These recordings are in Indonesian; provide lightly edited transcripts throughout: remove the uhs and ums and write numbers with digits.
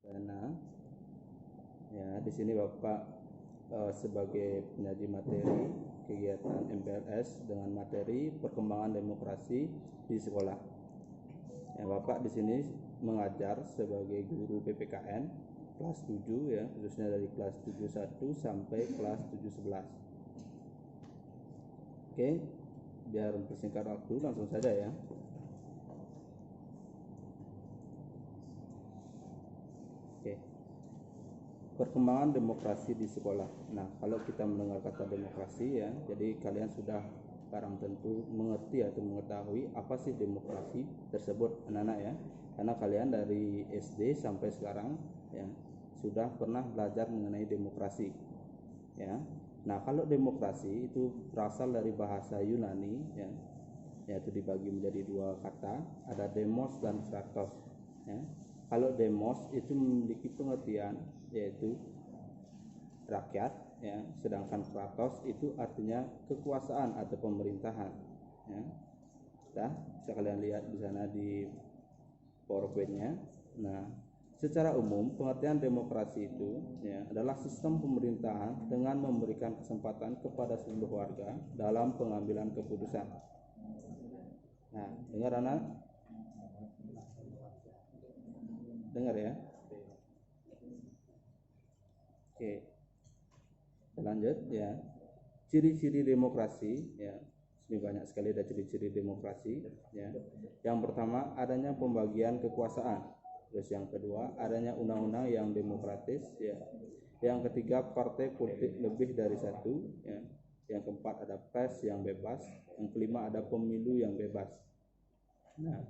Nah, ya di sini Bapak sebagai penyaji materi kegiatan MPLS dengan materi perkembangan demokrasi di sekolah. Ya, Bapak di sini mengajar sebagai guru PPKN kelas 7 ya, khususnya dari kelas 71 sampai kelas 711. Oke, biar mempersingkat waktu langsung saja ya. Oke. Perkembangan demokrasi di sekolah. Nah, kalau kita mendengar kata demokrasi ya, jadi kalian sudah barang tentu mengerti atau mengetahui apa sih demokrasi tersebut, anak-anak ya. Karena kalian dari SD sampai sekarang ya sudah pernah belajar mengenai demokrasi. Ya. Nah, kalau demokrasi itu berasal dari bahasa Yunani ya, yaitu dibagi menjadi dua kata, ada demos dan kratos ya. Kalau demos itu memiliki pengertian yaitu rakyat ya, sedangkan kratos itu artinya kekuasaan atau pemerintahan ya. Nah, bisa kalian lihat di sana di PowerPoint-nya. Nah, secara umum pengertian demokrasi itu ya adalah sistem pemerintahan dengan memberikan kesempatan kepada seluruh warga dalam pengambilan keputusan. Nah, dengar anak? Dengar ya? Oke, lanjut ya. Ciri-ciri demokrasi ya, ini banyak sekali ada ciri-ciri demokrasi ya. Yang pertama adanya pembagian kekuasaan, terus yang kedua adanya undang-undang yang demokratis ya, yang ketiga partai politik lebih dari satu ya, yang keempat ada pers yang bebas, yang kelima ada pemilu yang bebas. Nah,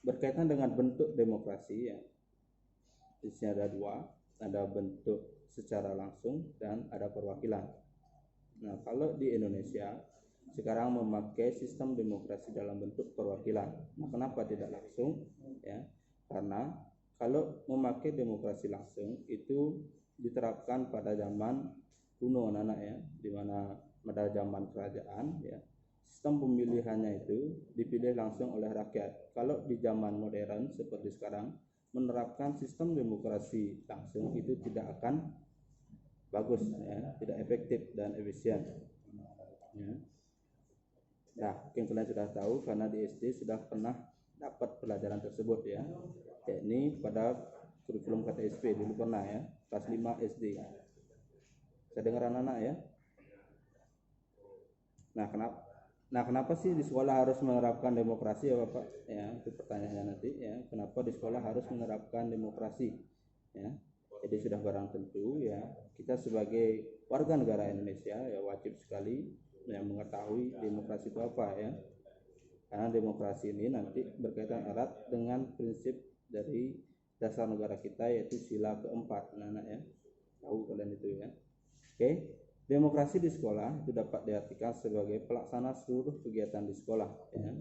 berkaitan dengan bentuk demokrasi ya, di sini ada dua, ada bentuk secara langsung dan ada perwakilan. Nah, kalau di Indonesia sekarang memakai sistem demokrasi dalam bentuk perwakilan. Nah, kenapa tidak langsung? Ya, karena kalau memakai demokrasi langsung itu diterapkan pada zaman kuno anak-anak ya, di mana pada zaman kerajaan ya, sistem pemilihannya itu dipilih langsung oleh rakyat. Kalau di zaman modern seperti sekarang menerapkan sistem demokrasi langsung itu tidak akan bagus ya, tidak efektif dan efisien ya. Nah, mungkin kalian sudah tahu karena di SD sudah pernah dapat pelajaran tersebut ya, yakni pada kurikulum KTSP dulu pernah ya, kelas 5 SD. Saya dengar anak-anak ya. Nah, kenapa sih di sekolah harus menerapkan demokrasi ya Bapak? Ya, itu pertanyaannya nanti ya. Kenapa di sekolah harus menerapkan demokrasi? Ya. Jadi sudah barang tentu ya, kita sebagai warga negara Indonesia ya wajib sekali yang mengetahui demokrasi itu apa ya. Karena demokrasi ini nanti berkaitan erat dengan prinsip dari dasar negara kita yaitu sila keempat, anak-anak ya. Tahu kalian itu ya. Oke. Demokrasi di sekolah itu dapat diartikan sebagai pelaksana seluruh kegiatan di sekolah ya,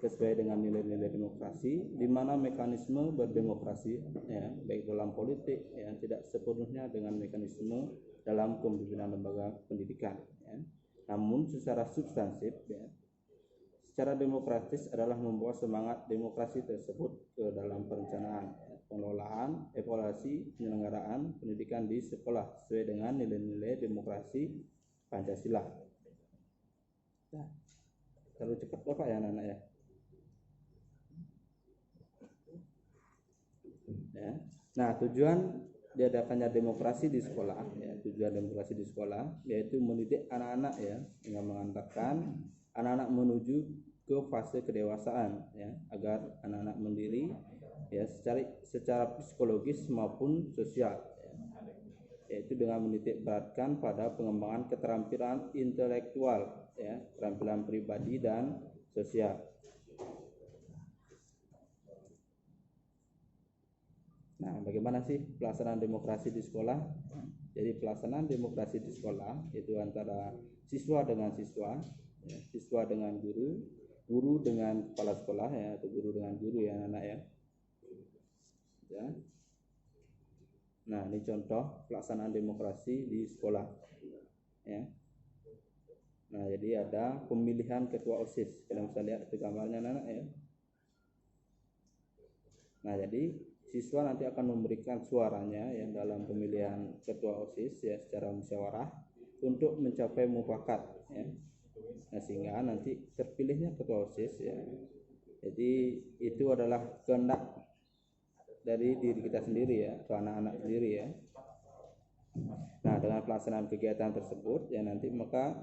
sesuai dengan nilai-nilai demokrasi, di mana mekanisme berdemokrasi ya, baik dalam politik ya, tidak sepenuhnya dengan mekanisme dalam pemimpinan lembaga pendidikan ya. Namun secara substansif ya, secara demokratis adalah membawa semangat demokrasi tersebut ke dalam perencanaan, pengelolaan, evaluasi, penyelenggaraan pendidikan di sekolah sesuai dengan nilai-nilai demokrasi Pancasila. Nah, terlalu cepat Bapak ya anak-anak ya. Ya. Nah, tujuan diadakannya demokrasi di sekolah ya, tujuan demokrasi di sekolah yaitu mendidik anak-anak ya, dengan mengantarkan anak-anak menuju ke fase kedewasaan ya, agar anak-anak mandiri ya secara psikologis maupun sosial ya, yaitu dengan menitik beratkan pada pengembangan keterampilan intelektual ya, keterampilan pribadi dan sosial. Nah, bagaimana sih pelaksanaan demokrasi di sekolah? Jadi pelaksanaan demokrasi di sekolah itu antara siswa dengan siswa, ya, siswa dengan guru, guru dengan kepala sekolah ya, atau guru dengan guru ya anak ya. Ya. Nah, ini contoh pelaksanaan demokrasi di sekolah. Ya. Nah, jadi ada pemilihan ketua OSIS. Kalian bisa lihat itu gambarnya anak ya. Nah, jadi siswa nanti akan memberikan suaranya yang dalam pemilihan ketua OSIS ya secara musyawarah untuk mencapai mufakat ya. Nah, sehingga nanti terpilihnya ketua OSIS ya. Jadi itu adalah kehendak dari diri kita sendiri ya, atau anak-anak sendiri ya. Nah, dengan pelaksanaan kegiatan tersebut ya nanti maka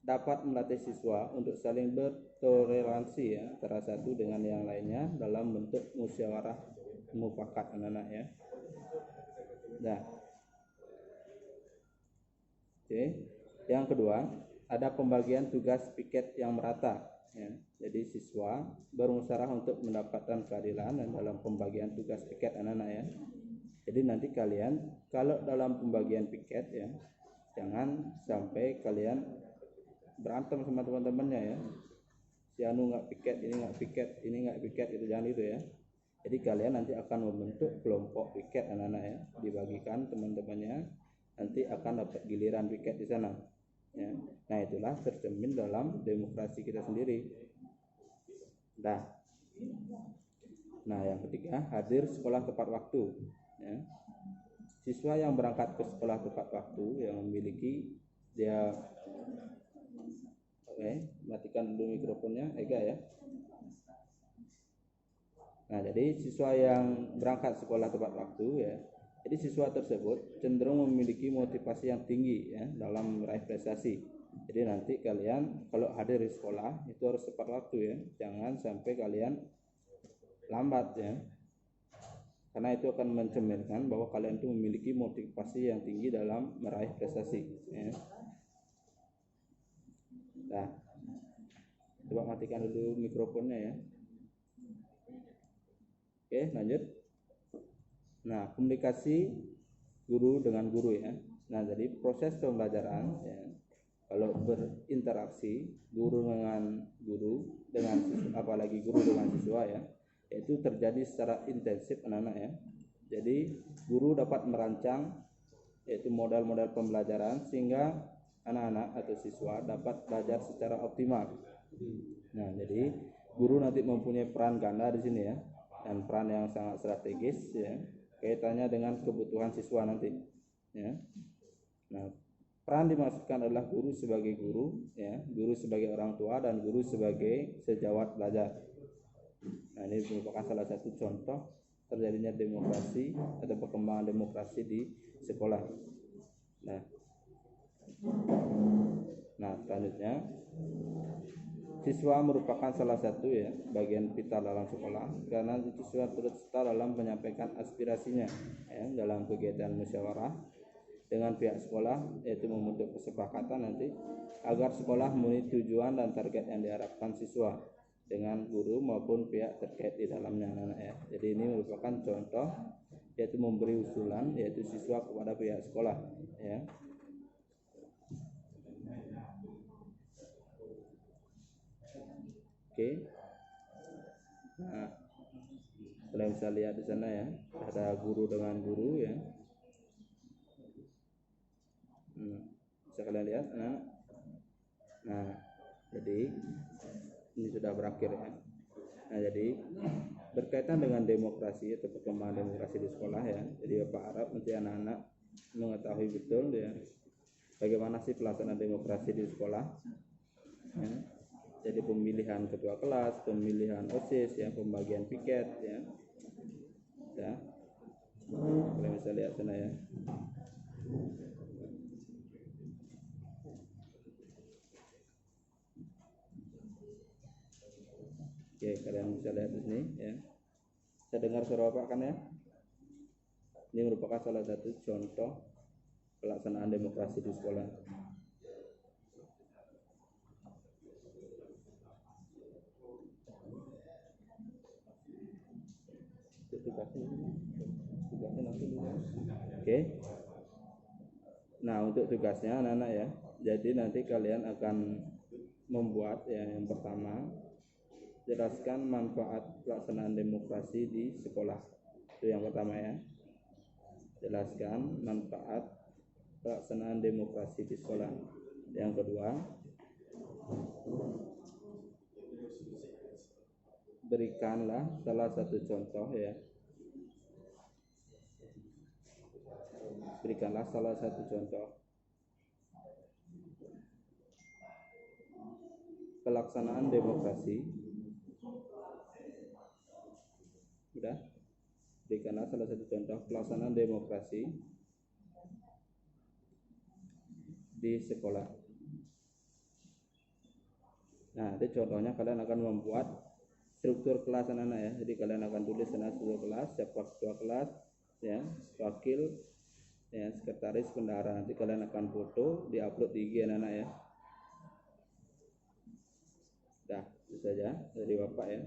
dapat melatih siswa untuk saling bertoleransi ya antara satu dengan yang lainnya dalam bentuk musyawarah mufakat anak-anak ya. Nah, oke. Yang kedua, ada pembagian tugas piket yang merata ya. Jadi siswa bermusyawarah untuk mendapatkan keadilan dalam pembagian tugas piket anak-anak ya. Jadi nanti kalian kalau dalam pembagian piket ya, jangan sampai kalian berantem sama teman-temannya ya. Si anu nggak piket, ini nggak piket, ini nggak piket, itu jangan itu ya. Jadi kalian nanti akan membentuk kelompok piket anak-anak ya, dibagikan teman-temannya, nanti akan dapat giliran piket di sana. Ya. Nah itulah tercermin dalam demokrasi kita sendiri. Nah yang ketiga, hadir sekolah tepat waktu. Ya. Siswa yang berangkat ke sekolah tepat waktu yang memiliki dia matikan dulu mikrofonnya, Ega ya. Nah, jadi siswa yang berangkat sekolah tepat waktu ya. Jadi siswa tersebut cenderung memiliki motivasi yang tinggi ya dalam meraih prestasi. Jadi nanti kalian kalau hadir di sekolah itu harus tepat waktu ya. Jangan sampai kalian lambat ya. Karena itu akan mencerminkan bahwa kalian itu memiliki motivasi yang tinggi dalam meraih prestasi ya. Nah, coba matikan dulu mikrofonnya ya. Oke, lanjut. Nah, komunikasi guru dengan guru ya. Nah, jadi proses pembelajaran ya, kalau berinteraksi guru dengan siswa, apalagi guru dengan siswa ya, itu terjadi secara intensif anak-anak ya. Jadi guru dapat merancang yaitu model-model pembelajaran sehingga anak-anak atau siswa dapat belajar secara optimal. Nah, jadi guru nanti mempunyai peran ganda di sini ya, dan peran yang sangat strategis ya, kaitannya dengan kebutuhan siswa nanti ya. Nah, peran dimaksudkan adalah guru sebagai guru ya, guru sebagai orang tua, dan guru sebagai sejawat belajar. Nah, ini merupakan salah satu contoh terjadinya demokrasi atau perkembangan demokrasi di sekolah. Nah, selanjutnya siswa merupakan salah satu ya bagian vital dalam sekolah karena siswa turut serta dalam menyampaikan aspirasinya ya, dalam kegiatan musyawarah dengan pihak sekolah, yaitu membentuk kesepakatan nanti agar sekolah memenuhi tujuan dan target yang diharapkan siswa dengan guru maupun pihak terkait di dalamnya anak-anak ya. Jadi ini merupakan contoh yaitu memberi usulan yaitu siswa kepada pihak sekolah ya. Oke. Nah, kalian bisa lihat di sana ya, ada guru dengan guru ya. Bisa kalian lihat. Nah, jadi ini sudah berakhir ya. Nah, jadi berkaitan dengan demokrasi atau perkembangan demokrasi di sekolah ya. Jadi Bapak harap nanti anak-anak mengetahui betul ya bagaimana sih pelaksanaan demokrasi di sekolah. Ya. Jadi pemilihan ketua kelas, pemilihan OSIS ya, pembagian piket ya. Ya. Kalian bisa lihat sana ya. Oke, kalian bisa lihat di sini ya. Saya dengar suara Bapak kan ya. Ini merupakan salah satu contoh pelaksanaan demokrasi di sekolah. Tugasnya nanti dulu. Oke. Nah, untuk tugasnya anak-anak ya. Jadi nanti kalian akan membuat ya, yang pertama jelaskan manfaat pelaksanaan demokrasi di sekolah. Itu yang pertama ya. Jelaskan manfaat pelaksanaan demokrasi di sekolah. Yang kedua, berikanlah salah satu contoh ya. Berikanlah salah satu contoh pelaksanaan demokrasi. Udah? Berikanlah salah satu contoh pelaksanaan demokrasi di sekolah. Nah, itu contohnya kalian akan membuat struktur kelas anak-anak ya. Jadi kalian akan tulis struktur kelas, siapa ketua kelas, ya, wakil, ya, sekretaris, bendahara. Nanti kalian akan foto, diupload di IG anak-anak ya. Dah, itu saja dari Bapak ya.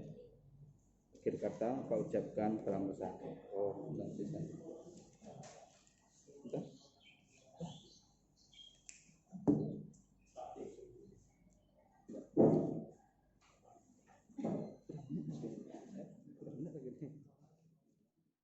Akhir kata Pak ucapkan salam besar. Oh, nanti sana. Udah?